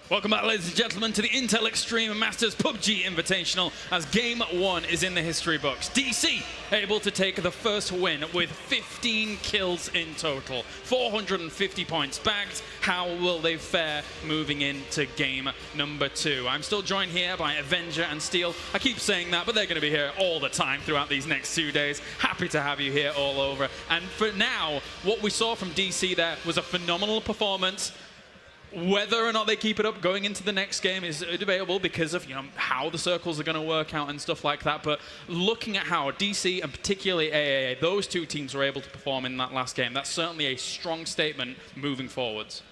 Welcome back, ladies and gentlemen, to the Intel Extreme Masters PUBG Invitational, as Game 1 is in the history books. DC able to take the first win with 15 kills in total, 450 points bagged. How will they fare moving into Game number 2? I'm still joined here by Avenger and Steel. I keep saying that, but they're going to be here all the time throughout these next 2 days. Happy to have you here all over. And for now, what we saw from DC there was a phenomenal performance. Whether or not they keep it up going into the next game is debatable because of how the circles are going to work out and stuff like that. But looking at how DC and particularly AAA, those two teams were able to perform in that last game, that's certainly a strong statement moving forwards.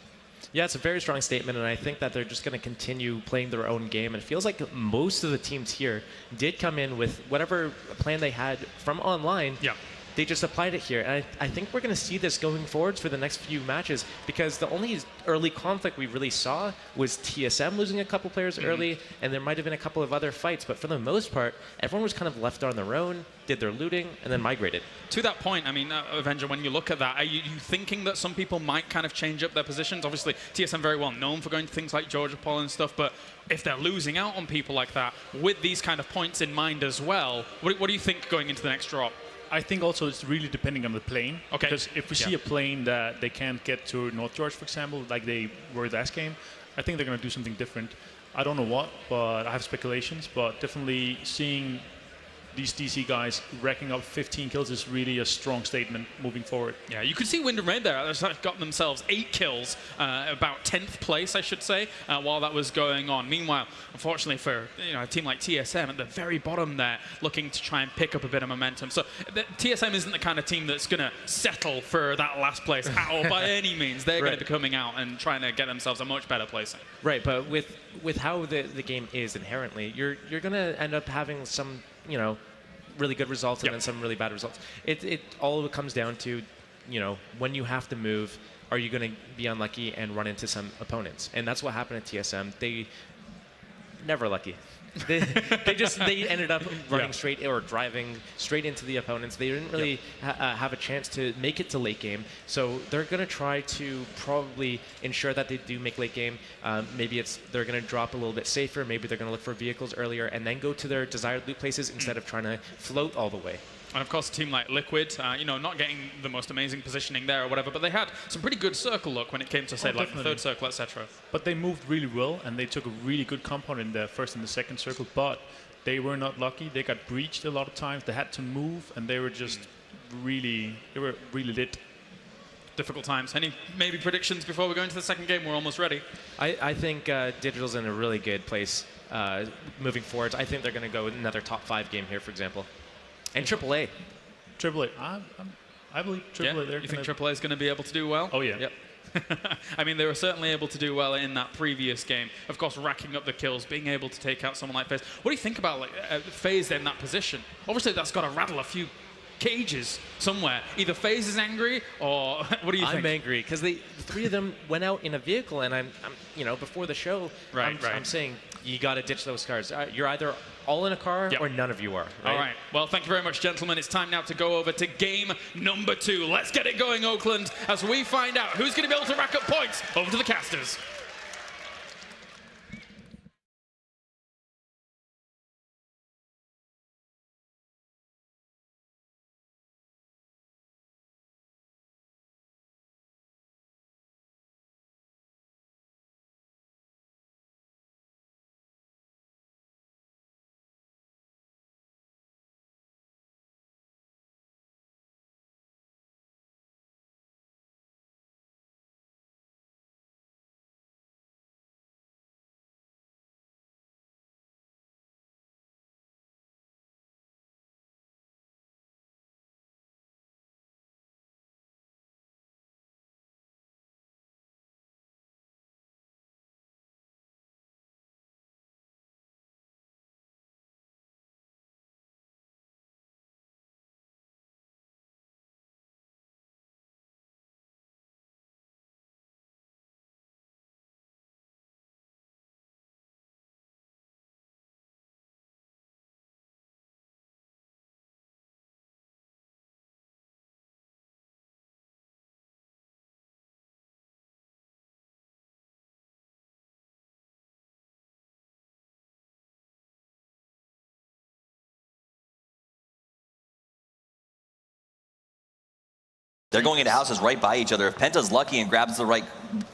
Yeah, it's a very strong statement, and I think that they're just going to continue playing their own game. And it feels like most of the teams here did come in with whatever plan they had from online. Yeah. They just applied it here. And I think we're going to see this going forwards for the next few matches, because the only early conflict we really saw was TSM losing a couple players early, and there might have been a couple of other fights. But for the most part, everyone was kind of left on their own, did their looting, and then migrated. To that point, I mean, Avenger, when you look at that, are you thinking that some people might kind of change up their positions? Obviously, TSM very well known for going to things like Georgia Paul and stuff, but if they're losing out on people like that, with these kind of points in mind as well, what do you think going into the next drop? I think also it's really depending on the plane. Okay. Because if we see a plane that they can't get to North George, for example, like they were last game, I think they're going to do something different. I don't know what, but I have speculations. But definitely seeing these DC guys racking up 15 kills is really a strong statement moving forward. Yeah, you could see Wind and Rain there. They've got themselves 8 kills, about 10th place, I should say, while that was going on. Meanwhile, unfortunately for a team like TSM at the very bottom there, looking to try and pick up a bit of momentum. So TSM isn't the kind of team that's going to settle for that last place at all by any means. They're going to be coming out and trying to get themselves a much better placing. Right, but with how the game is inherently, you're going to end up having some, really good results and then some really bad results. It all comes down to, when you have to move, are you going to be unlucky and run into some opponents? And that's what happened at TSM. They never lucky. They ended up running straight or driving straight into the opponents. They didn't really have a chance to make it to late game. So they're going to try to probably ensure that they do make late game. Maybe they're going to drop a little bit safer. Maybe they're going to look for vehicles earlier and then go to their desired loot places instead of trying to float all the way. And of course, a team like Liquid, not getting the most amazing positioning there or whatever, but they had some pretty good circle look when it came to, say, like the third circle, etc. But they moved really well, and they took a really good compound in the first and the second circle, but they were not lucky. They got breached a lot of times. They had to move, and they were just really lit. Difficult times. Any maybe predictions before we go into the second game? We're almost ready. I think Digital's in a really good place moving forward. I think they're going to go with another top 5 game here, for example. And AAA. AAA. I believe AAA. Yeah? You think AAA is going to be able to do well? Oh, yeah. Yep. I mean, they were certainly able to do well in that previous game. Of course, racking up the kills, being able to take out someone like FaZe. What do you think about FaZe in that position? Obviously, that's got to rattle a few cages somewhere. Either FaZe is angry, or what do you think? I'm angry because the 3 of them went out in a vehicle, and I'm before the show, I'm saying you got to ditch those cars. You're either all in a car or none of you are. Right? All right. Well, thank you very much, gentlemen. It's time now to go over to game number 2. Let's get it going, Oakland, as we find out who's going to be able to rack up points. Over to the casters. They're going into houses right by each other. If Penta's lucky and grabs the right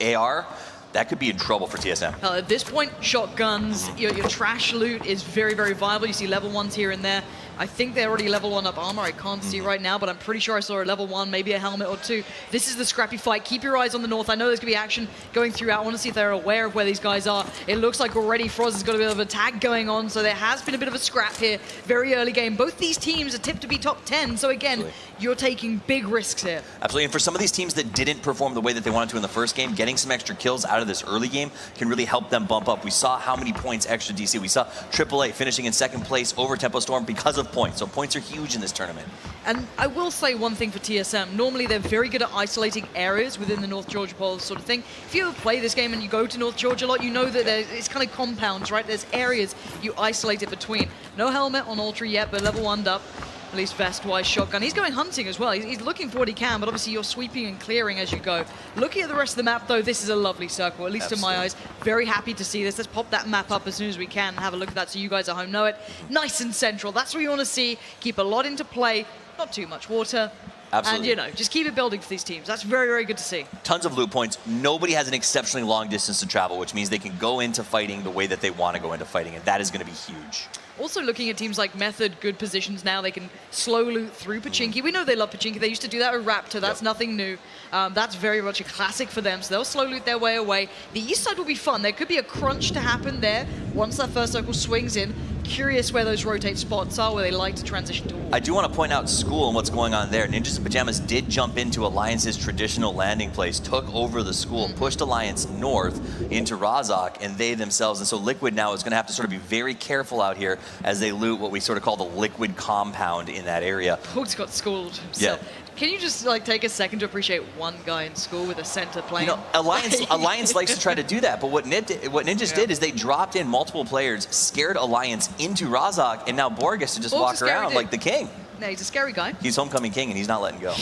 AR, that could be in trouble for TSM. At this point, shotguns, your trash loot is very, very viable. You see level 1s here and there. I think they're already level 1 up armor. I can't see right now, but I'm pretty sure I saw a level 1, maybe a helmet or 2. This is the scrappy fight. Keep your eyes on the north. I know there's going to be action going throughout. I want to see if they're aware of where these guys are. It looks like already Froz has got a bit of a tag going on, so there has been a bit of a scrap here. Very early game. Both these teams are tipped to be top 10, so again, you're taking big risks here. Absolutely, and for some of these teams that didn't perform the way that they wanted to in the first game, getting some extra kills out of this early game can really help them bump up. We saw how many points extra DC. We saw AAA finishing in second place over Tempo Storm because of points. So points are huge in this tournament. And I will say one thing for TSM. Normally, they're very good at isolating areas within the North Georgia polls sort of thing. If you ever play this game and you go to North Georgia a lot, you know that it's kind of compounds, right? There's areas you isolate it between. No helmet on Ultra yet, but level 1'd up. At least vest-wise shotgun. He's going hunting as well. He's looking for what he can, but obviously you're sweeping and clearing as you go. Looking at the rest of the map, though, this is a lovely circle, at least to my eyes. Very happy to see this. Let's pop that map up as soon as we can and have a look at that so you guys at home know it. Nice and central. That's what you want to see. Keep a lot into play. Not too much water. Absolutely. And, just keep it building for these teams. That's very, very good to see. Tons of loot points. Nobody has an exceptionally long distance to travel, which means they can go into fighting the way that they want to go into fighting, and that is going to be huge. Also looking at teams like Method, good positions now. They can slow loot through Pachinki. We know they love Pachinki. They used to do that with Raptor. That's nothing new. That's very much a classic for them. So they'll slow loot their way away. The east side will be fun. There could be a crunch to happen there once that first circle swings in. Curious where those rotate spots are, where they like to transition towards. I do want to point out school and what's going on there. Ninjas in Pajamas did jump into Alliance's traditional landing place, took over the school, pushed Alliance north into Razak, and they themselves. And so Liquid now is going to have to sort of be very careful out here as they loot what we sort of call the Liquid compound in that area. Hook's got schooled himself. Yeah. Can you just take a second to appreciate one guy in school with a center plane? Alliance likes to try to do that, but what Ninjas did is they dropped in multiple players, scared Alliance into Razak, and now Borg gets to just walk around like the king. No, he's a scary guy. He's homecoming king, and he's not letting go.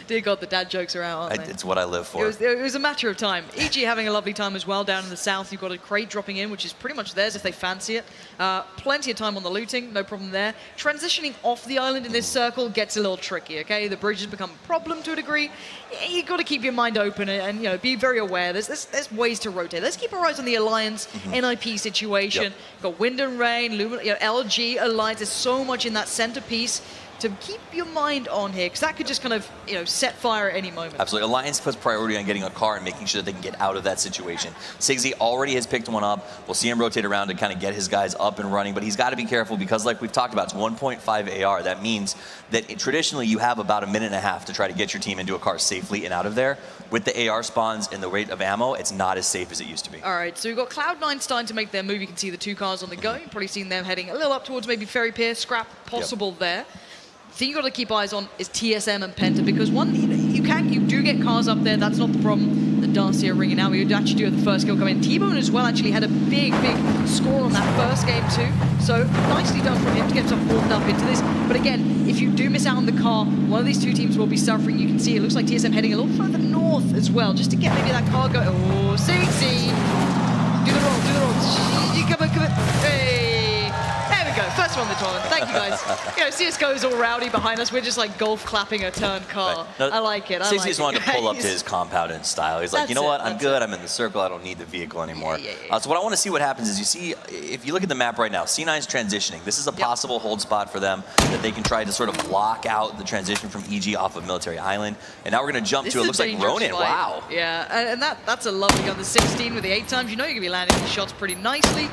Dear God, the dad jokes are out, aren't they? It's what I live for. It was a matter of time. EG having a lovely time as well down in the south. You've got a crate dropping in, which is pretty much theirs if they fancy it. Plenty of time on the looting, no problem there. Transitioning off the island in this circle gets a little tricky, okay? The bridge has become a problem to a degree. You've got to keep your mind open and be very aware. There's ways to rotate. Let's keep our eyes on the Alliance NIP situation. Yep. Got Wind and Rain, LG, Alliance. There's so much in that centerpiece to keep your mind on here, because that could just kind of, set fire at any moment. Absolutely. Alliance puts priority on getting a car and making sure that they can get out of that situation. Sigsy already has picked one up. We'll see him rotate around to kind of get his guys up and running, but he's got to be careful because, like we've talked about, it's 1.5 AR. That means that traditionally you have about a minute and a half to try to get your team into a car safely and out of there. With the AR spawns and the rate of ammo, it's not as safe as it used to be. All right, so we've got Cloud9 starting to make their move. You can see the two cars on the go. You've probably seen them heading a little up towards maybe Ferry Pier, scrap possible there. The thing you've got to keep eyes on is TSM and Penta, because you do get cars up there, that's not the problem. The Darcy are ringing out. We would actually do the first kill come in. T-Bone as well actually had a big score on that first game too. So nicely done from him to get himself warmed up into this. But again, if you do miss out on the car, one of these two teams will be suffering. You can see it looks like TSM heading a little further north as well, just to get maybe that car going. Oh, Sigsy! Do the roll. Come on. Hey! Go. First one of the tournament. Thank you, guys. CSGO is all rowdy behind us. We're just like golf clapping a turned car. Right. No, I like it. Sigsy just wanted to pull up to his compound in style. He's like, you know what? I'm good. I'm in the circle. I don't need the vehicle anymore. So what I want to see what happens is you see, if you look at the map right now, C9's transitioning. This is a possible hold spot for them that they can try to sort of block out the transition from EG off of Military Island. And now we're going to jump to, it looks like Ronin. Fight. Wow. Yeah, and that's a lovely gun. The 16 with the 8 times. You know you're going to be landing these shots pretty nicely.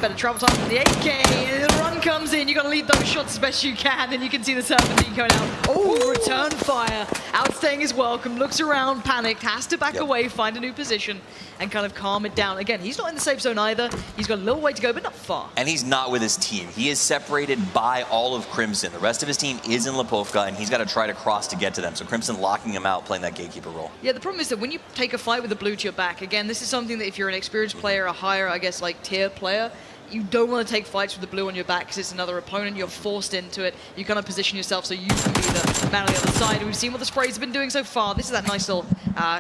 Better travel time with the 8K. The run comes in. You've got to lead those shots as best you can. And you can see the Serpentine going out. Oh, return fire. Outstaying his welcome. Looks around, panicked. Has to back away, find a new position, and kind of calm it down. Again, he's not in the safe zone either. He's got a little way to go, but not far. And he's not with his team. He is separated by all of Crimson. The rest of his team is in Lipovka, and he's got to try to cross to get to them. So Crimson locking him out, playing that gatekeeper role. Yeah, the problem is that when you take a fight with the blue to your back, again, this is something that if you're an experienced player, a higher, I guess, tier player, you don't want to take fights with the blue on your back because it's another opponent. You're forced into it. You kind of position yourself so you can be the man on the other side. We've seen what the sprays have been doing so far. This is that nice little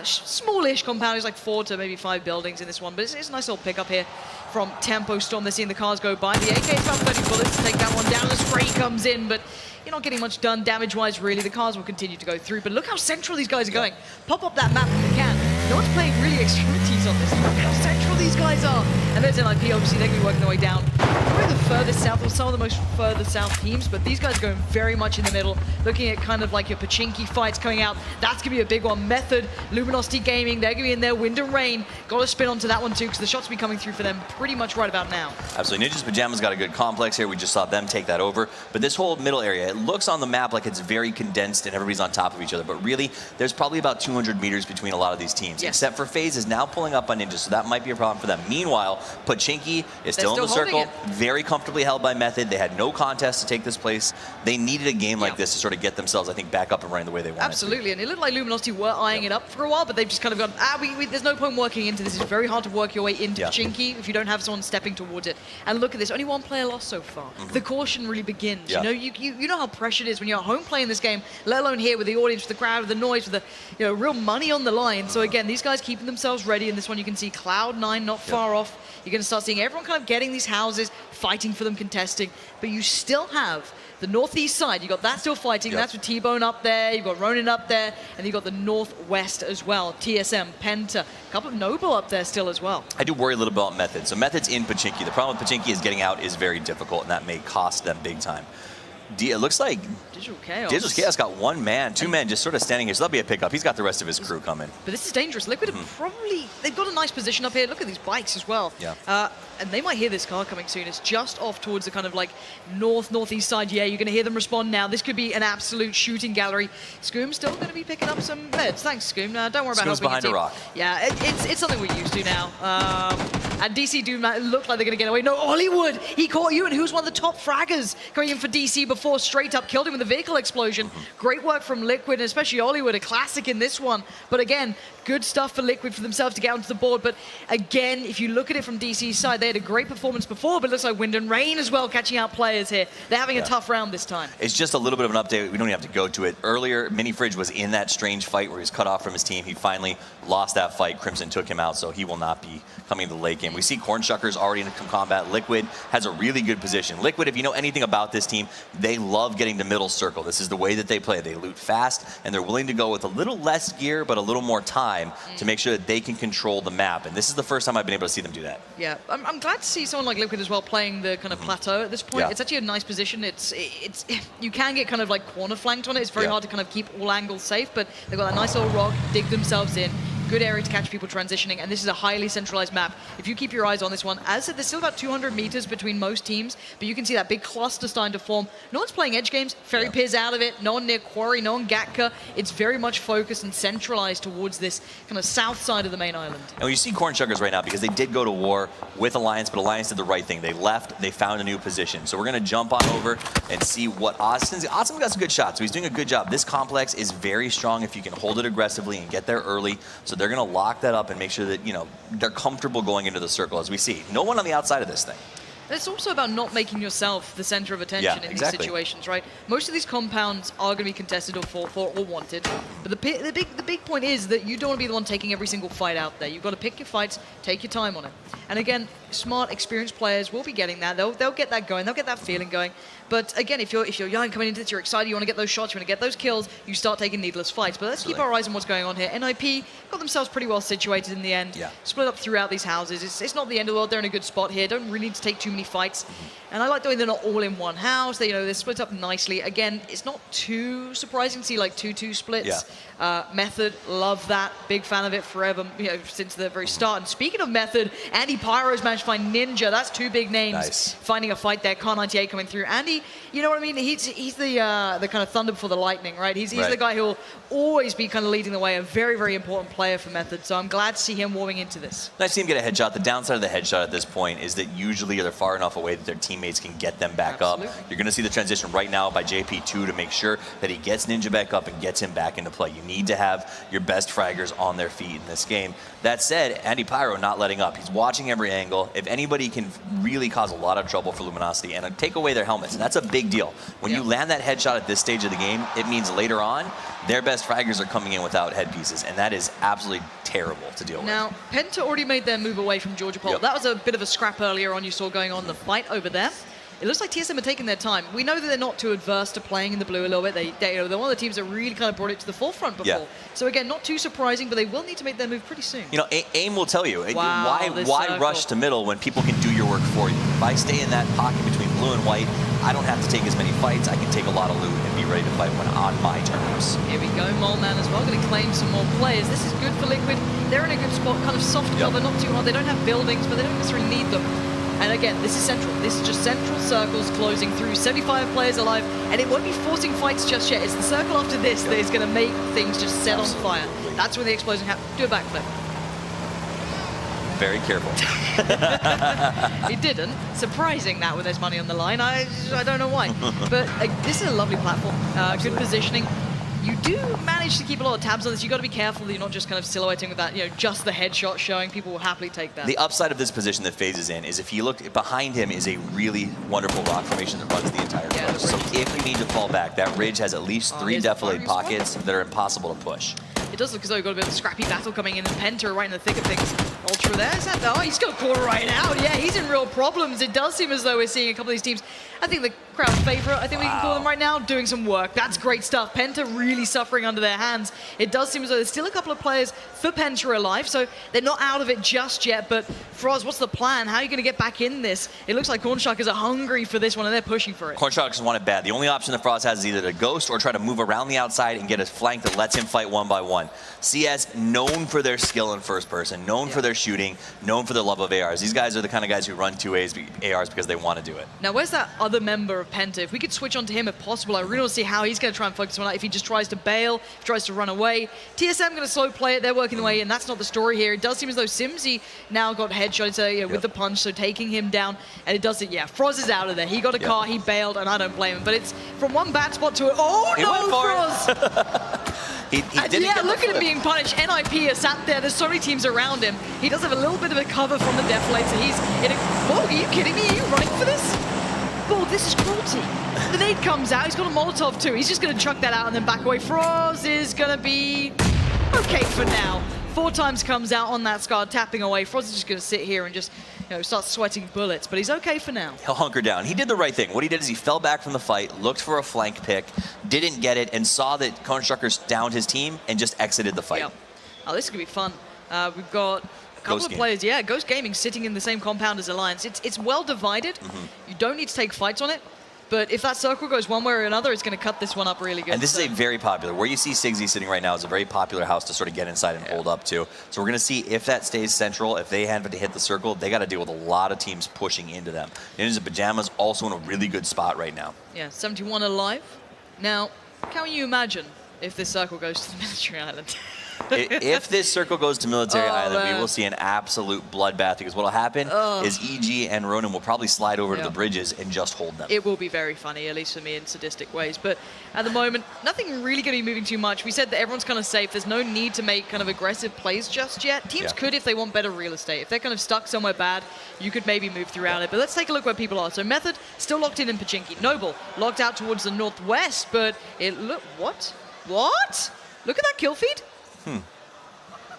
smallish compound. It's like 4 to maybe 5 buildings in this one, but it's a nice little pickup here from Tempo Storm. They're seeing the cars go by. The AK is about 30 bullets to take that one down. The spray comes in, but you're not getting much done damage-wise, really. The cars will continue to go through, but look how central these guys are going. Pop up that map if you can. No one's playing really extremities on this. Look how central these guys are. And there's NIP, obviously, they're going to be working their way down. Probably the furthest south, or some of the most further south teams, but these guys are going very much in the middle, looking at kind of like your Pachinki fights coming out. That's going to be a big one. Method, Luminosity Gaming, they're going to be in there. Wind and Rain, got to spin onto that one too, because the shots will be coming through for them pretty much right about now. Absolutely. Ninja's Pajamas got a good complex here. We just saw them take that over. But this whole middle area, it looks on the map like it's very condensed and everybody's on top of each other. But really, there's probably about 200 meters between a lot of these teams, except for FaZe is now pulling up on Ninja, so that might be a problem for them. Meanwhile, Pachinki is still in the circle, very comfortably held by Method. They had no contest to take this place. They needed a game like this to sort of get themselves, I think, back up and running the way they wanted. Absolutely, and it looked like Luminosity were eyeing it up for a while, but they've just kind of gone, there's no point working into this. It's very hard to work your way into Pachinki if you don't have someone stepping towards it. And look at this, only one player lost so far. The caution really begins. You know, you know how pressured it is when you're at home playing this game, let alone here with the audience, with the crowd, with the noise, with the real money on the line. So again, these guys keeping themselves ready. In this one, you can see Cloud9 not far off. You're going to start seeing everyone kind of getting these houses, fighting for them, contesting. But you still have the northeast side. You've got that still fighting. That's with T-Bone up there. You've got Ronin up there. And you've got the northwest as well. TSM, Penta, a couple of Noble up there still as well. I do worry a little about Method. So Method's in Pachinki. The problem with Pachinki is getting out is very difficult, and that may cost them big time. It looks like Digital Chaos got one man, two men just sort of standing here. So that'll be a pickup. He's got the rest of his crew coming. But this is dangerous. Liquid have probably, they've got a nice position up here. Look at these bikes as well. And they might hear this car coming soon. It's just off towards the kind of like northeast side. Yeah, you're going to hear them respond now. This could be an absolute shooting gallery. Scoom's still going to be picking up some meds. Thanks, Scoom. Don't worry about helping behind your team. a rock. Yeah, it's something we're used to now. And DC do look like they're going to get away. No, Hollywood, he caught you, and who's one of the top fraggers going in for DC before, straight up killed him with a vehicle explosion. Great work from Liquid, and especially Hollywood, a classic in this one. But again, good stuff for Liquid for themselves to get onto the board. But again, if you look at it from DC's side, they had a great performance before, but it looks like Wind and Rain as well catching out players here. They're having a tough round this time. It's just a little bit of an update. We don't even have to go to it. Earlier, Mini Fridge was in that strange fight where he was cut off from his team. He finally lost that fight. Crimson took him out, so he will not be coming to the late game. We see Cornshuckers already in combat. Liquid has a really good position. Liquid, if you know anything about this team, they love getting to middle circle. This is the way that they play. They loot fast, and they're willing to go with a little less gear, but a little more time to make sure that they can control the map. And this is the first time I've been able to see them do that. Yeah, I'm glad to see someone like Liquid as well playing the kind of plateau at this point. It's actually a nice position. It's you can get kind of like corner flanked on it. It's very hard to kind of keep all angles safe, but they've got that nice little rock, dig themselves in. Good area to catch people transitioning, and this is a highly centralized map. If you keep your eyes on this one, as I said, there's still about 200 meters between most teams, but you can see that big cluster starting to form. No one's playing edge games. Fairy Pier's out of it. No one near Quarry, no one Gatka. It's very much focused and centralized towards this kind of south side of the main island. And you see Cornshuckers right now because they did go to war with Alliance, but Alliance did the right thing. They left, they found a new position. So we're going to jump on over and see what Austin's got some good shots, so he's doing a good job. This complex is very strong if you can hold it aggressively and get there early. So they're going to lock that up and make sure that, you know, they're comfortable going into the circle, as we see. No one on the outside of this thing. It's also about not making yourself the center of attention in these situations, right? Most of these compounds are going to be contested or fought for or wanted. But the big point is that you don't want to be the one taking every single fight out there. You've got to pick your fights, take your time on it. And again, smart, experienced players will be getting that. They'll get that going. They'll get that feeling going. But again, if you're young coming into this, you're excited, you want to get those shots, you want to get those kills, you start taking needless fights. But let's keep our eyes on what's going on here. NIP got themselves pretty well situated in the end. Split up throughout these houses. It's not the end of the world. They're in a good spot here. Don't really need to take too many fights. And I like the way they're not all in one house. They're split up nicely. Again, it's not too surprising to see like 2-2 splits. Method, love that. Big fan of it forever, since the very start. And speaking of Method, Andy Pyro's managed to find Ninja. That's two big names finding a fight there. Car 98 coming through. Andy, you know what I mean? He's the kind of thunder before the lightning, right? He's the guy who will always be kind of leading the way. A very, very important player for Method. So I'm glad to see him warming into this. Nice to see him get a headshot. The downside of the headshot at this point is that usually they're far enough away that their teammates can get them back up. You're going to see the transition right now by JP2 to make sure that he gets Ninja back up and gets him back into play. You need to have your best fraggers on their feet in this game. That said, Andy Pyro not letting up. He's watching every angle. If anybody can really cause a lot of trouble for Luminosity and take away their helmets, and that's a big deal. When you land that headshot at this stage of the game, it means later on, their best fraggers are coming in without headpieces, and that is absolutely terrible to deal with. Now, Penta already made their move away from Georgia Pole. That was a bit of a scrap earlier on you saw going on, the fight over there. it looks like TSM are taking their time. We know that they're not too adverse to playing in the blue a little bit. They're one of the teams that really kind of brought it to the forefront before. Yeah. So again, not too surprising, but they will need to make their move pretty soon. You know, AIM will tell you, Wow, why rush to middle when people can do your work for you? If I stay in that pocket between blue and white, I don't have to take as many fights. I can take a lot of loot and be ready to fight when on my terms. Here we go, Moleman as well, going to claim some more players. This is good for Liquid. They're in a good spot, kind of soft cover, not too hard. They don't have buildings, but they don't necessarily need them. And again, this is central. This is just central circles closing through 75 players alive, and it won't be forcing fights just yet. It's the circle after this that is going to make things just set on fire. That's when the explosion happens. Do a backflip. Very careful. He didn't. Surprising that when there's money on the line. I don't know why. But this is a lovely platform. Good positioning. You do manage to keep a lot of tabs on this. You've got to be careful that you're not just kind of silhouetting with that, just the headshot showing. People will happily take that. The upside of this position that FaZe is in is if you look behind him is a really wonderful rock formation that runs the entire coast. So if you need to fall back, that ridge has at least 3 defilade pockets that are impossible to push. It does look as though we've got a bit of a scrappy battle coming in, and Penta right in the thick of things. Ultra there, is that? Oh, he's got caught right out. Yeah, he's in real problems. It does seem as though we're seeing a couple of these teams. I think the crowd favorite, I think we can call them right now, doing some work. That's great stuff. Penta really suffering under their hands. It does seem as though there's still a couple of players for Penta alive, so they're not out of it just yet. But Froz, what's the plan? How are you going to get back in this? It looks like Cornshuckers are hungry for this one, and they're pushing for it. Cornshuckers want it bad. The only option that Froz has is either to ghost or try to move around the outside and get a flank that lets him fight one by one. CS, known for their skill in first person, known for their shooting, known for their love of ARs. These guys are the kind of guys who run 2 ARs because they want to do it. Now, where's that other member of Penta? If we could switch on to him if possible, I really want to see how he's going to try and focus one out. If he just tries to bail, if he tries to run away. TSM going to slow play it. They're working the way, and that's not the story here. It does seem as though Simsy now got headshot with the punch, so taking him down. And it does it, Froz is out of there. He got a car, he bailed, and I don't blame him. But it's from one bad spot to Froz! He didn't yeah, look at him being punished. NIP is sat there. There's so many teams around him. He does have a little bit of a cover from the defilade, so he's in a... Whoa, are you kidding me? Are you running for this? Whoa, this is cruelty. The nade comes out. He's got a Molotov too. He's just going to chuck that out and then back away. Froz is going to be okay for now. 4 times comes out on that Scar, tapping away. Froz is just going to sit here and just start sweating bullets, but he's okay for now. He'll hunker down. He did the right thing. What he did is he fell back from the fight, looked for a flank pick, didn't get it, and saw that Cornshuckers downed his team and just exited the fight. Yep. Oh, this is going to be fun. We've got a couple of players, Ghost Gaming sitting in the same compound as Alliance. It's well divided. You don't need to take fights on it. But if that circle goes one way or another, it's going to cut this one up really good. And this is a very popular, where you see Sigsy sitting right now is a very popular house to sort of get inside and hold up to. So we're going to see if that stays central. If they have to hit the circle, they got to deal with a lot of teams pushing into them. Ninjas and Pajamas also in a really good spot right now. Yeah, 71 alive. Now, can you imagine if this circle goes to the military island? If this circle goes to Military Island, we will see an absolute bloodbath, because what will happen is EG and Ronin will probably slide over to the bridges and just hold them. It will be very funny, at least for me, in sadistic ways. But at the moment, nothing really going to be moving too much. We said that everyone's kind of safe. There's no need to make kind of aggressive plays just yet. Teams could if they want better real estate. If they're kind of stuck somewhere bad, you could maybe move throughout it. But let's take a look where people are. So Method still locked in Pachinki. Noble locked out towards the northwest, but it look what? What? Look at that kill feed.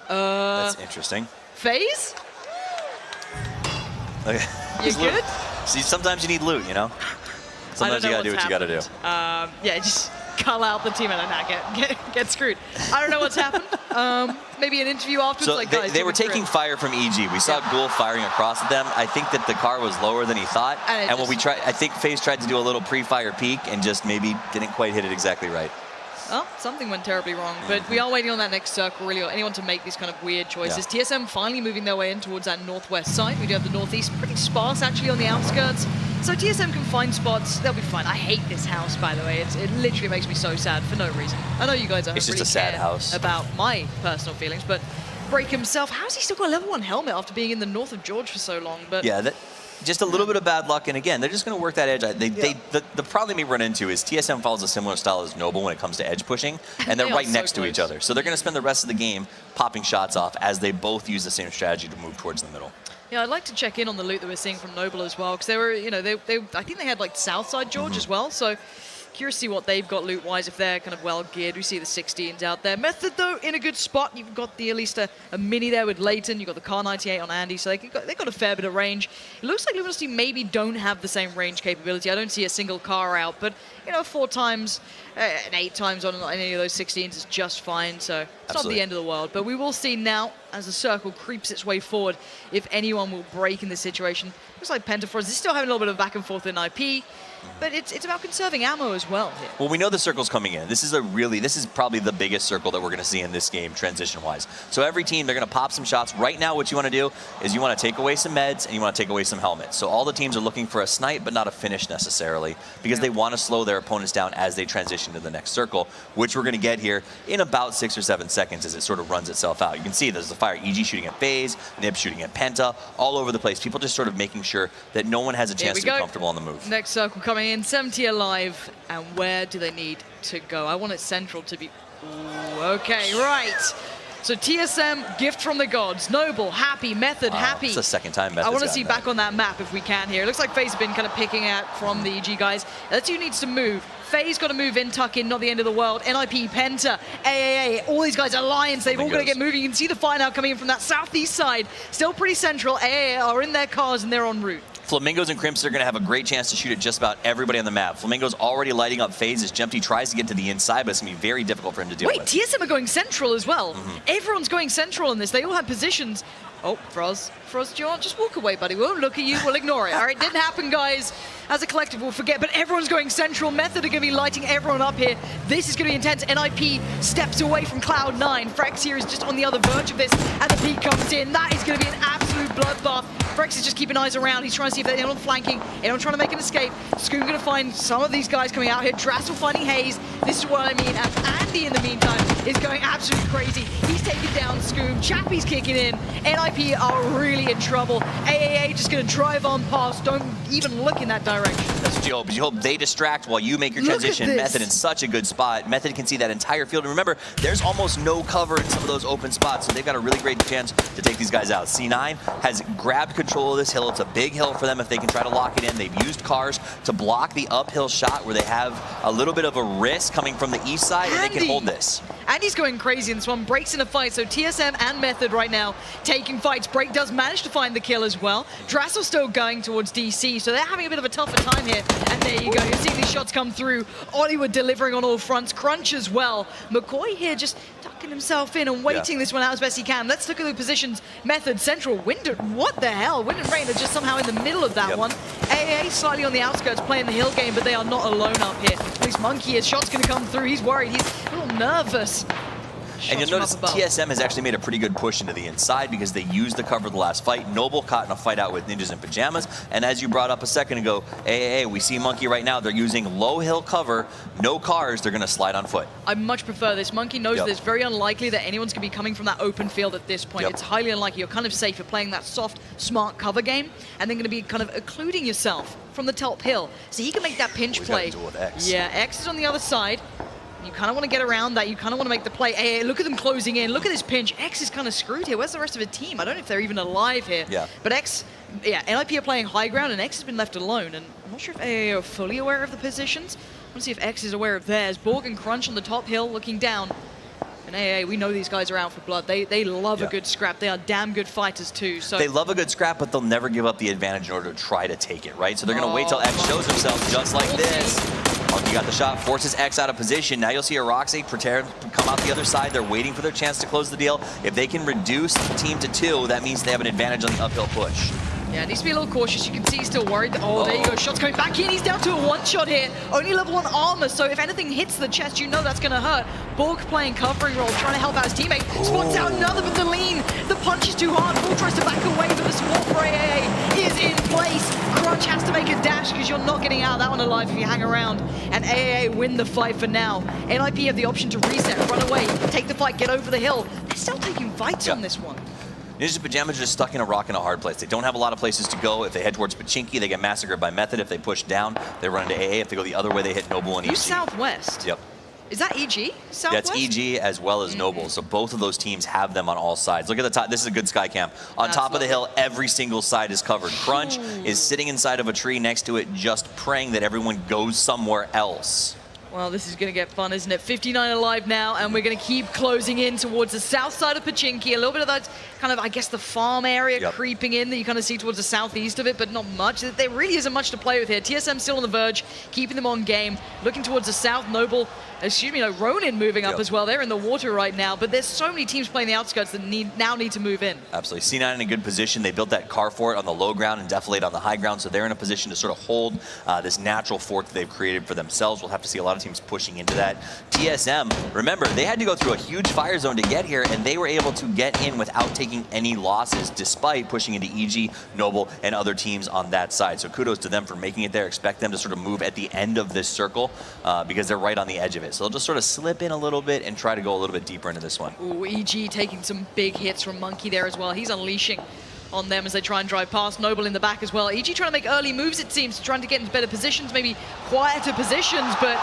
That's interesting. FaZe? Okay. You good? See, sometimes you need loot, Sometimes you gotta do what you gotta do. Just cull out the team and not get screwed. I don't know what's happened. Maybe an interview afterwards. So like, guys, they were taking fire from EG. We saw Ghoul firing across at them. I think that the car was lower than he thought. And when we tried, I think FaZe tried to do a little pre-fire peek and just maybe didn't quite hit it exactly right. Well, something went terribly wrong, but we are waiting on that next circle, really, or anyone to make these kind of weird choices. TSM finally moving their way in towards that northwest side. We do have the northeast, pretty sparse, actually, on the outskirts. So TSM can find spots. They'll be fine. I hate this house, by the way. It literally makes me so sad for no reason. I know you guys don't really care about my personal feelings, but Break himself, how's he still got a level 1 helmet after being in the north of George for so long? But yeah, just a little bit of bad luck, and again, they're just going to work that edge. The problem they run into is TSM follows a similar style as Noble when it comes to edge pushing, and they're right next to each other. So they're going to spend the rest of the game popping shots off as they both use the same strategy to move towards the middle. Yeah, I'd like to check in on the loot that we're seeing from Noble as well, because they were, I think they had like Southside George as well. So Curious to see what they've got loot-wise, if they're kind of well geared. We see the 16s out there. Method, though, in a good spot. You've got at least a mini there with Leighton. You've got the Car 98 on Andy, so they've got a fair bit of range. It looks like Luminosity maybe don't have the same range capability. I don't see a single car out, but, 4 times and 8 times on any of those 16s is just fine, so it's not the end of the world. But we will see now, as the circle creeps its way forward, if anyone will break in this situation. Looks like Pentafrost is still having a little bit of back and forth in IP, but it's about conserving ammo as well here. Well, we know the circle's coming in. This is probably the biggest circle that we're going to see in this game, transition-wise. So every team, they're going to pop some shots. Right now, what you want to do is you want to take away some meds and you want to take away some helmets. So all the teams are looking for a snipe, but not a finish necessarily, because they want to slow their opponents down as they transition to the next circle, which we're going to get here in about 6 or 7 seconds as it sort of runs itself out. You can see there's the fire. EG shooting at FaZe, Nib shooting at Penta, all over the place. People just sort of making sure that no one has a chance to be comfortable on the move. Next circle coming in, 70 alive, and where do they need to go? I want it central to be... Ooh, okay, right. So TSM, gift from the gods. Noble, happy. Method, happy. It's the second time Method's I want to see that. back on that map if we can here. It looks like FaZe has been kind of picking at from the EG guys. That's who needs to move. FaZe got to move in, tuck in, not the end of the world. NIP, Penta, AAA, all these guys, Alliance, they've all got to get moving. You can see the fire now coming in from that southeast side. Still pretty central. AAA are in their cars and they're en route. Flamingos and Crimson are going to have a great chance to shoot at just about everybody on the map. Flamingo's already lighting up FaZe as Jempty tries to get to the inside, but it's going to be very difficult for him to deal with. Wait, TSM are going central as well. Everyone's going central in this. They all have positions. Oh, Froz, do you want just walk away, buddy? We won't look at you. We'll ignore it. All right, didn't happen, guys. As a collective, we'll forget. But everyone's going central. Method are going to be lighting everyone up here. This is going to be intense. NIP steps away from Cloud9. Frex here is just on the other verge of this, and the peak comes in. That is going to be an absolute bloodbath. Frex is just keeping eyes around. He's trying to see if there's anyone flanking, anyone trying to make an escape. Scoom going to find some of these guys coming out here. Drassel finding Hayes. This is what I mean. And Andy, in the meantime, is going absolutely crazy. He's taking down Scoom. Chappie's kicking in. NIP are really in trouble. AAA just going to drive on past. Don't even look in that direction. That's what you hope. You hope they distract while you make your transition. Method in such a good spot. Method can see that entire field. And remember, there's almost no cover in some of those open spots, so they've got a really great chance to take these guys out. C9 has grabbed control of this hill. It's a big hill for them if they can try to lock it in. They've used cars to block the uphill shot where they have a little bit of a risk coming from the east side, and they can hold this. Andy's going crazy in this one, breaks in a fight, so TSM and Method right now taking fights. Break does manage to find the kill as well. Drassel still going towards DC, so they're having a bit of a tougher time here. And there you go, you're seeing these shots come through. Hollywood delivering on all fronts, Crunch as well. McCoy here just tucking himself in and waiting this one out as best he can. Let's look at the positions. Method, Central, Wind, what the hell? Wind and Rain are just somehow in the middle of that one. AA slightly on the outskirts playing the hill game, but they are not alone up here. At least Monkey, his shot's going to come through. He's worried, he's a little nervous. And you'll notice TSM has actually made a pretty good push into the inside because they used the cover of the last fight. Noble caught in a fight out with Ninjas in Pajamas. And as you brought up a second ago, AAA, we see Monkey right now. They're using low hill cover, no cars. They're going to slide on foot. I much prefer this. Monkey knows that it's very unlikely that anyone's going to be coming from that open field at this point. It's highly unlikely. You're kind of safe. You're playing that soft, smart cover game. And then going to be kind of occluding yourself from the top hill. So he can make that pinch play. Yeah, X is on the other side. You kind of want to get around that. You kind of want to make the play. Hey, look at them closing in. Look at this pinch. X is kind of screwed here. Where's the rest of the team? I don't know if they're even alive here. But X, NIP are playing high ground, and X has been left alone. And I'm not sure if AA are fully aware of the positions. I want to see if X is aware of theirs. Borg and Crunch on the top hill looking down. And AA, we know these guys are out for blood. They love a good scrap. They are damn good fighters too. So they love a good scrap, but they'll never give up the advantage in order to try to take it, right? So they're going to wait till X shows himself just like this. Monkey got the shot, forces X out of position. Now you'll see Aroxy pretend to come out the other side. They're waiting for their chance to close the deal. If they can reduce the team to 2, that means they have an advantage on the uphill push. Yeah, needs to be a little cautious. You can see he's still worried. Oh, there you go. Shots coming back in. He's down to a one-shot here. Only level 1 armor, so if anything hits the chest, you know that's going to hurt. Borg playing covering role, trying to help out his teammate. Spots out another, but the lean. The punch is too hard. Borg tries to back away, but the support for AA is in place. Crunch has to make a dash because you're not getting out of that one alive if you hang around. And AA win the fight for now. NIP have the option to reset, run away, take the fight, get over the hill. They're still taking fights on this one. Ninjas in Pajamas are just stuck in a rock and a hard place. They don't have a lot of places to go. If they head towards Pachinki, they get massacred by Method. If they push down, they run into AA. If they go the other way, they hit Noble and EG. Who's Southwest? Yep. Is that EG? Southwest? That's EG as well as Noble. So both of those teams have them on all sides. Look at the top. This is a good sky cam. On top of the hill, every single side is covered. Crunch is sitting inside of a tree next to it, just praying that everyone goes somewhere else. Well, this is going to get fun, isn't it? 59 alive now, and we're going to keep closing in towards the south side of Pochinki. A little bit of that kind of, I guess, the farm area creeping in that you kind of see towards the southeast of it, but not much. There really isn't much to play with here. TSM still on the verge, keeping them on game. Looking towards the south, Noble, Ronin moving up as well. They're in the water right now, but there's so many teams playing the outskirts that now need to move in. Absolutely. C9 in a good position. They built that car fort on the low ground and Defilade on the high ground, so they're in a position to sort of hold this natural fort that they've created for themselves. We'll have to see a lot of teams pushing into that. TSM, remember, they had to go through a huge fire zone to get here, and they were able to get in without taking any losses, despite pushing into EG, Noble, and other teams on that side. So kudos to them for making it there. Expect them to sort of move at the end of this circle because they're right on the edge of it. So they'll just sort of slip in a little bit and try to go a little bit deeper into this one. Ooh, EG taking some big hits from Monkey there as well. He's unleashing on them as they try and drive past. Noble in the back as well. EG trying to make early moves, it seems, trying to get into better positions, maybe quieter positions, but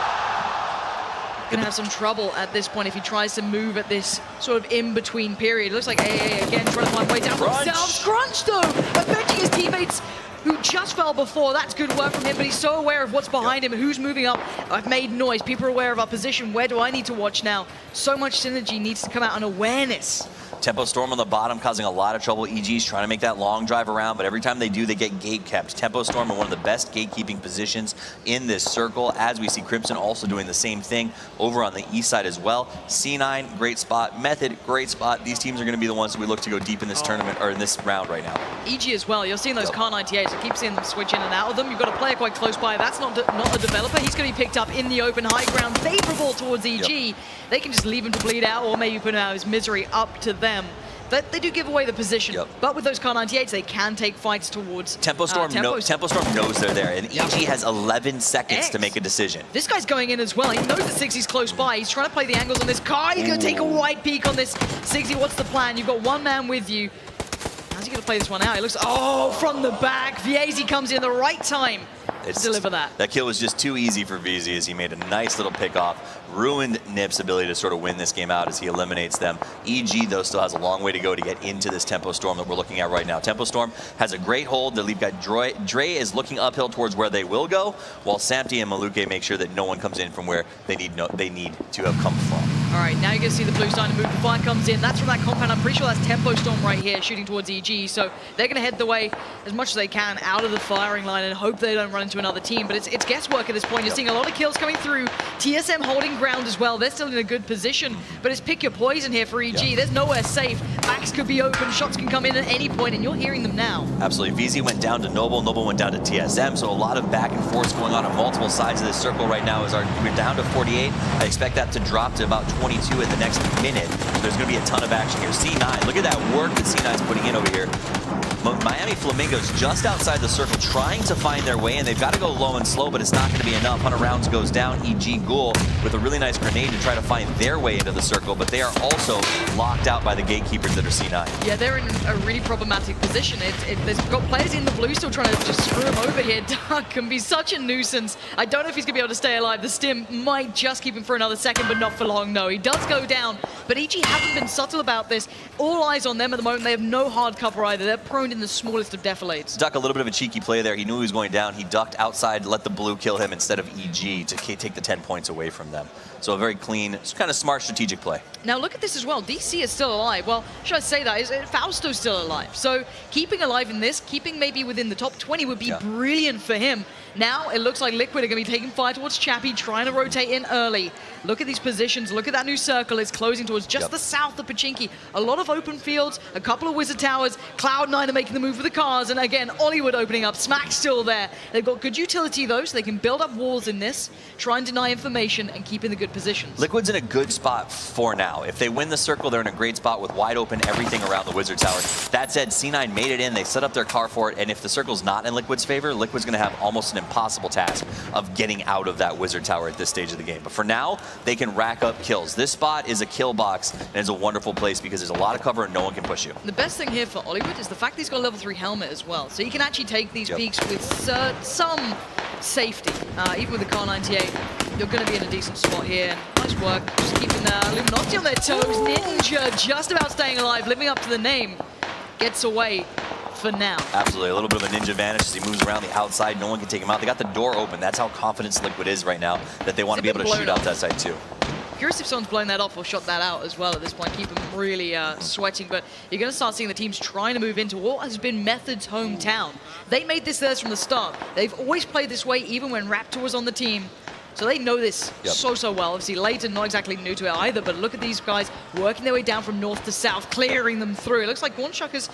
gonna have some trouble at this point if he tries to move at this sort of in-between period. It looks like AA again trying to find way down themselves. Crunch though, avenging his teammates who just fell before. That's good work from him, but he's so aware of what's behind him, who's moving up. I've made noise, people are aware of our position. Where do I need to watch now? So much synergy needs to come out and awareness. Tempo Storm on the bottom causing a lot of trouble. EG's trying to make that long drive around, but every time they do, they get gate kept. Tempo Storm in one of the best gatekeeping positions in this circle, as we see Crimson also doing the same thing over on the east side as well. C9, great spot. Method, great spot. These teams are going to be the ones that we look to go deep in this tournament, or in this round right now. EG as well. You're seeing those Car 98s. I keep seeing them switch in and out of them. You've got a player quite close by. That's not a developer. He's going to be picked up in the open high ground, favorable towards EG. They can just leave him to bleed out, or maybe put him out of his misery, up to them. But they do give away the position. But with those Car 98s, they can take fights towards Tempo Storm. Tempo Storm knows they're there, and EG has 11 seconds to make a decision. This guy's going in as well. He knows that Siggy's close by. He's trying to play the angles on this car. He's going to take a wide peek on this. Siggy, what's the plan? You've got one man with you. How's he going to play this one out? It looks, from the back. Viezi comes in at the right time to deliver that. That kill was just too easy for VZ as he made a nice little pick off. Ruined Nip's ability to sort of win this game out as he eliminates them. EG, though, still has a long way to go to get into this Tempo Storm that we're looking at right now. Tempo Storm has a great hold. The lead guy Dre is looking uphill towards where they will go, while Samty and Maluke make sure that no one comes in from where they need to have come from. All right, now you're going to see the blue starting to move. The fire comes in. That's from that compound. I'm pretty sure that's Tempo Storm right here shooting towards EG. So they're going to head the way as much as they can out of the firing line and hope they don't run into another team. But it's guesswork at this point. You're seeing a lot of kills coming through. TSM holding ground as well. They're still in a good position, but it's pick your poison here for EG. There's nowhere safe. Backs could be open. Shots can come in at any point, and you're hearing them now. Absolutely. VZ went down to Noble. Noble went down to TSM. So a lot of back and forth going on multiple sides of this circle right now. We're down to 48. I expect that to drop to about 22 in the next minute. There's going to be a ton of action here. C9, look at that work that C9 is putting in over here. Miami Flamingos just outside the circle trying to find their way, and they've got to go low and slow, but it's not going to be enough. 100 rounds goes down. EG Ghoul with a really nice grenade to try to find their way into the circle, but they are also locked out by the gatekeepers that are C9. Yeah, they're in a really problematic position. There's got players in the blue still trying to just screw him over here. Dark can be such a nuisance. I don't know if he's going to be able to stay alive. The stim might just keep him for another second, but not for long. No, he does go down, but EG haven't been subtle about this. All eyes on them at the moment. They have no hard cover either. They're prone in the smallest of defilades. Duck a little bit of a cheeky play there. He knew he was going down. He ducked outside, let the blue kill him instead of EG to take the 10 points away from them. So a very clean, kind of smart strategic play. Now look at this as well. DC is still alive. Well, should I say that? Fausto's still alive. So keeping alive in this, keeping maybe within the top 20 would be brilliant for him. Now it looks like Liquid are going to be taking fire towards Chappie, trying to rotate in early. Look at these positions. Look at that new circle. It's closing towards just the south of Pochinki. A lot of open fields, a couple of Wizard Towers. Cloud9 are making the move with the cars. And again, Hollywood opening up. Smack's still there. They've got good utility, though, so they can build up walls in this, try and deny information, and keep in the good positions. Liquid's in a good spot for now. If they win the circle, they're in a great spot with wide open everything around the Wizard Tower. That said, C9 made it in. They set up their car for it. And if the circle's not in Liquid's favor, Liquid's going to have almost an impossible task of getting out of that Wizard Tower at this stage of the game. But for now, they can rack up kills. This spot is a kill box, and it's a wonderful place because there's a lot of cover and no one can push you. The best thing here for Hollywood is the fact that he's got a level 3 helmet as well. So he can actually take these peaks with some safety. Even with the Car 98, you're going to be in a decent spot here. Nice work, just keeping Illuminati on their toes. Ninja just about staying alive, living up to the name. Gets away for now. Absolutely. A little bit of a ninja vanish as he moves around the outside. No one can take him out. They got the door open. That's how confident Liquid is right now, that they want to be able to shoot out that side too. Curious if someone's blown that off or shot that out as well at this point. Keep them really sweating, but you're going to start seeing the teams trying to move into what has been Method's hometown. They made this theirs from the start. They've always played this way, even when Raptor was on the team. So they know this so well. Obviously, Leighton not exactly new to it either, but look at these guys working their way down from north to south, clearing them through. It looks like Gornshuckers,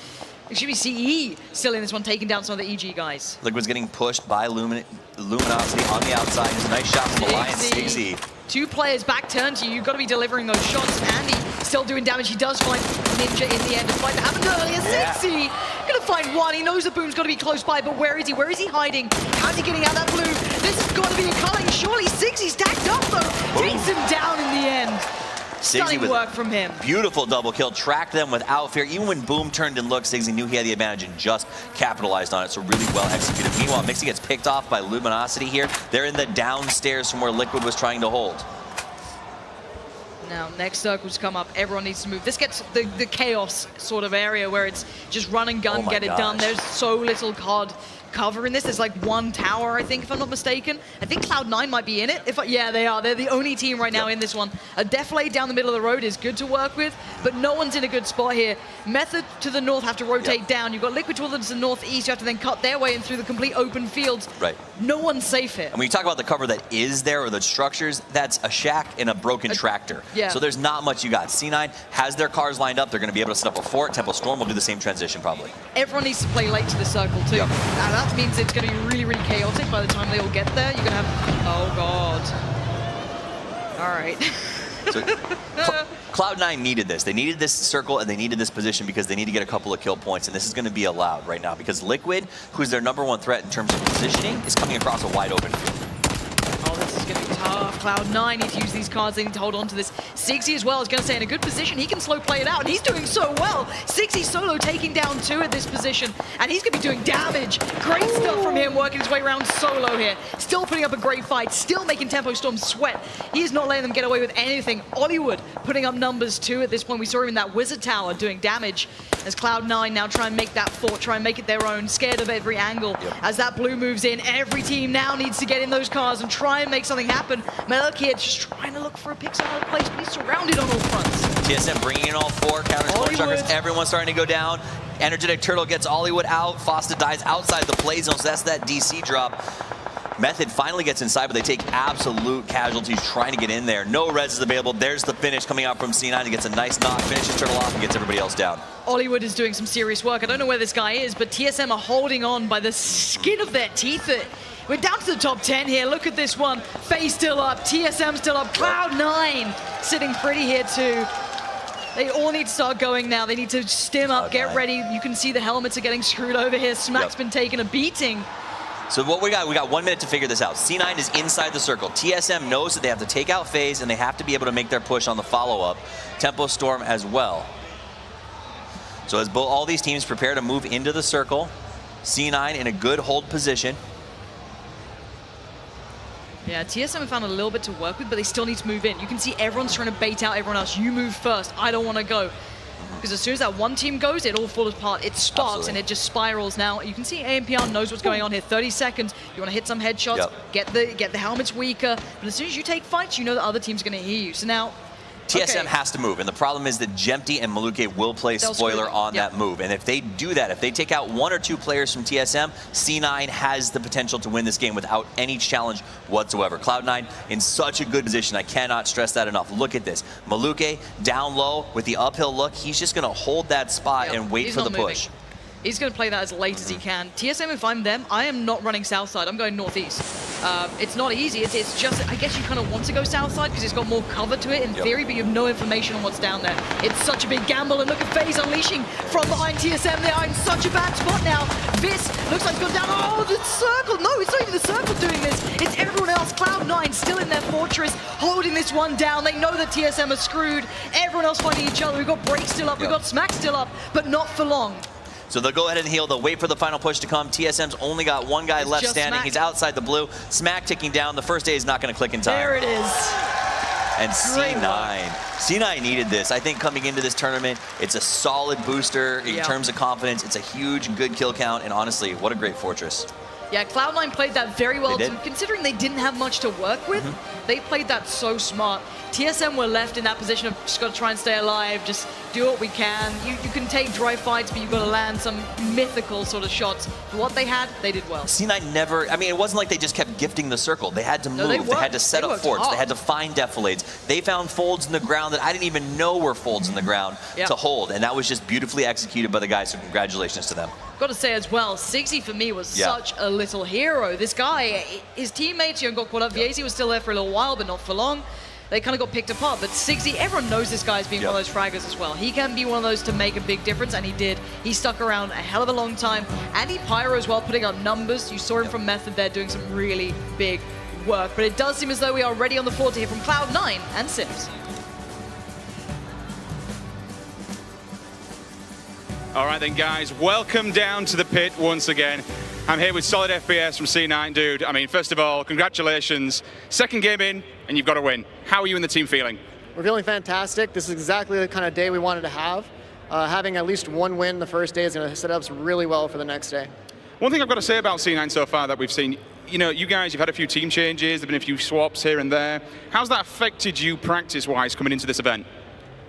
excuse me, CE still in this one, taking down some of the EG guys. Liquid's getting pushed by Luminosity on the outside. Just a nice shot from Alliance. Sigsy. 2 players back turn to you. You've got to be delivering those shots. Andy still doing damage. He does find Ninja in the end, despite that happened earlier. Sigsy gonna find one. He knows the boom's got to be close by, but where is he? Where is he hiding? How's he getting out that blue? This has got to be a culling. Surely Sigsy's tagged up though. Takes him down in the end. Stunning work from him. Beautiful double kill. Tracked them without fear. Even when Boom turned and looked, Sigsy knew he had the advantage and just capitalized on it. So really well executed. Meanwhile, Mixie gets picked off by Luminosity here. They're in the downstairs from where Liquid was trying to hold. Now, next circles come up. Everyone needs to move. This gets the chaos sort of area where it's just run and gun, get it done. There's so little COD cover in this. There's like 1 tower, I think, if I'm not mistaken. I think Cloud9 might be in it. Yeah, they are. They're the only team right now in this one. A deflate down the middle of the road is good to work with, but no one's in a good spot here. Method to the north have to rotate down. You've got Liquid towards the northeast. You have to then cut their way in through the complete open fields. Right. No one's safe here. And when you talk about the cover that is there, or the structures, that's a shack and a broken tractor. Yeah. So there's not much you got. C9 has their cars lined up. They're going to be able to set up a fort. Temple Storm will do the same transition probably. Everyone needs to play late to the circle too. Now that means it's going to be really, really chaotic by the time they all get there. You're going to have... Oh, God. All right. So, Cloud9 needed this. They needed this circle and they needed this position because they need to get a couple of kill points, and this is going to be allowed right now because Liquid, who's their #1 threat in terms of positioning, is coming across a wide open field. Oh, this is going to be tough. Cloud9 need to use these cards. They need to hold on to this. Sigsy as well is going to stay in a good position. He can slow play it out, and he's doing so well. Sigsy solo taking down 2 at this position, and he's going to be doing damage. Great stuff from him, working his way around solo here. Still putting up a great fight, still making Tempo Storm sweat. He is not letting them get away with anything. Hollywood putting up numbers too at this point. We saw him in that Wizard Tower doing damage as Cloud9 now try and make that fort, try and make it their own, scared of every angle. As that blue moves in, every team now needs to get in those cars and try and make something happen. Melok here just trying to look for a pixel out of place, but he's surrounded on all fronts. TSM bringing in all 4 counters. Gornshuckers, everyone's starting to go down. Energetic Turtle gets Hollywood out. Fosta dies outside the play zone, so that's that DC drop. Method finally gets inside, but they take absolute casualties trying to get in there. No res is available. There's the finish coming out from C9. He gets a nice knock, finishes Turtle off, and gets everybody else down. Hollywood is doing some serious work. I don't know where this guy is, but TSM are holding on by the skin of their teeth. We're down to the top 10 here. Look at this one. FaZe still up, TSM still up, Cloud9 sitting pretty here too. They all need to start going now. They need to stim up, get ready. You can see the helmets are getting screwed over here. Smack's been taking a beating. So what we got 1 minute to figure this out. C9 is inside the circle. TSM knows that they have to take out FaZe and they have to be able to make their push on the follow-up. Tempo Storm as well. So as all these teams prepare to move into the circle, C9 in a good hold position. Yeah, TSM have found a little bit to work with, but they still need to move in. You can see everyone's trying to bait out everyone else. You move first. I don't want to go. Because as soon as that one team goes, it all falls apart. It sparks and it just spirals. Now, you can see AMPR knows what's going on here. 30 seconds. You want to hit some headshots, get the helmets weaker. But as soon as you take fights, you know the other team's going to hear you. So now... TSM has to move, and the problem is that Jempty and Maluke will play spoiler on that move. And if they do that, if they take out 1 or 2 players from TSM, C9 has the potential to win this game without any challenge whatsoever. Cloud9 in such a good position. I cannot stress that enough. Look at this. Maluke down low with the uphill look. He's just going to hold that spot and wait for the push. He's going to play that as late as he can. TSM, if I'm them, I am not running south side. I'm going northeast. It's not easy. It's just, I guess you kind of want to go south side because it's got more cover to it in theory, but you have no information on what's down there. It's such a big gamble, and look at FaZe unleashing from behind TSM. They are in such a bad spot now. This looks like it's gone down. Oh, the circle. No, it's not even the circle doing this. It's everyone else. Cloud9 still in their fortress, holding this one down. They know that TSM are screwed. Everyone else fighting each other. We've got Break still up. We've got Smack still up, but not for long. So they'll go ahead and heal. They'll wait for the final push to come. TSM's only got 1 guy left standing. Smack. He's outside the blue. Smack ticking down. The first day is not going to click in time. There it is. And C9 needed this. I think coming into this tournament, it's a solid booster in terms of confidence. It's a huge, good kill count, and honestly, what a great fortress. Yeah, Cloud9 played that very well too. Considering they didn't have much to work with, they played that so smart. TSM were left in that position of just got to try and stay alive, just do what we can. You can take dry fights, but you've got to land some mythical sort of shots. For what they had, they did well. C9 never, I mean, it wasn't like they just kept gifting the circle. They had to move, they had to set up forts, they had to find defilades. They found folds in the ground that I didn't even know were folds in the ground to hold, and that was just beautifully executed by the guys, so congratulations to them. Got to say as well, Sigsy for me was such a little hero. This guy, his teammates got caught up. Viesi was still there for a little while, but not for long. They kind of got picked apart, but Sigsy, everyone knows this guy as being one of those fraggers as well. He can be one of those to make a big difference, and he did. He stuck around a hell of a long time. Andy Pyro as well, putting up numbers. You saw him from Method there doing some really big work, but it does seem as though we are ready on the floor to hear from Cloud9 and Sims. All right then, guys, welcome down to the pit once again. I'm here with solid FPS from C9, dude. I mean, first of all, congratulations. Second game in, and you've got to win. How are you and the team feeling? We're feeling fantastic. This is exactly the kind of day we wanted to have. Having at least one win the first day is going to set us really well for the next day. One thing I've got to say about C9 so far that we've seen, you know, you guys, you've had a few team changes, there have been a few swaps here and there. How's that affected you practice-wise coming into this event?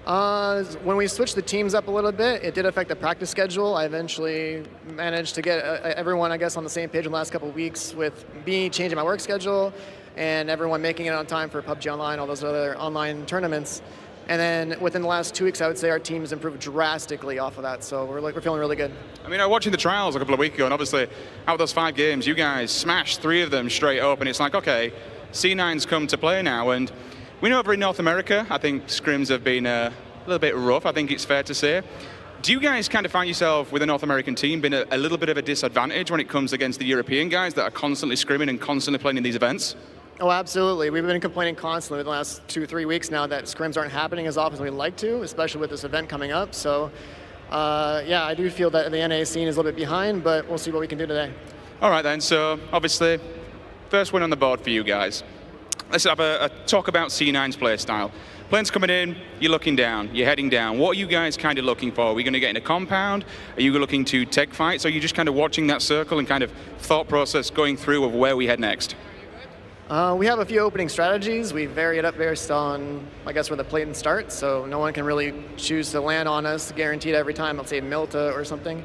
When we switched the teams up a little bit, it did affect the practice schedule. I eventually managed to get everyone, I guess, on the same page in the last couple of weeks with me changing my work schedule and everyone making it on time for PUBG Online, all those other online tournaments. And then within the last 2 weeks, I would say our team has improved drastically off of that. So we're feeling really good. I mean, I was watching the trials a couple of weeks ago, and obviously, out of those 5 games, you guys smashed 3 of them straight up, and it's like, okay, C9's come to play now, and we know over in North America, I think scrims have been a little bit rough, I think it's fair to say. Do you guys kind of find yourself with a North American team being a little bit of a disadvantage when it comes against the European guys that are constantly scrimming and constantly playing in these events? Oh, absolutely. We've been complaining constantly the last 2-3 weeks now that scrims aren't happening as often as we'd like to, especially with this event coming up. So, yeah, I do feel that the NA scene is a little bit behind, but we'll see what we can do today. All right then, so obviously, first win on the board for you guys. Let's have a talk about C9's play style. Plane's coming in, you're looking down, you're heading down. What are you guys kind of looking for? Are we going to get in a compound? Are you looking to tech fights? Or are you just kind of watching that circle and kind of thought process going through of where we head next? We have a few opening strategies. We vary it up based on, I guess, where the plane starts, so no one can really choose to land on us guaranteed every time, let's say Milta or something.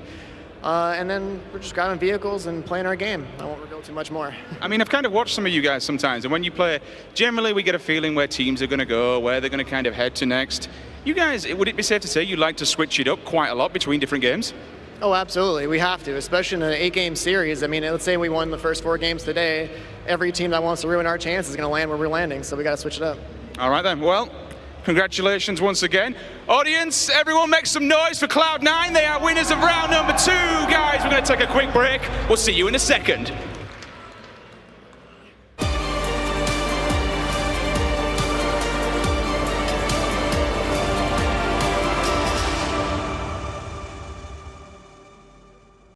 And then we're just grabbing vehicles and playing our game. I won't reveal too much more. I mean, I've kind of watched some of you guys sometimes, and when you play, generally we get a feeling where teams are going to go, where they're going to kind of head to next. You guys, would it be safe to say you like to switch it up quite a lot between different games? Oh, absolutely. We have to, especially in an 8-game series. I mean, let's say we won the first 4 games today. Every team that wants to ruin our chance is going to land where we're landing, so we got to switch it up. All right then. Well, congratulations once again. Audience, everyone make some noise for Cloud9. They are winners of round number 2. Guys, we're going to take a quick break. We'll see you in a second.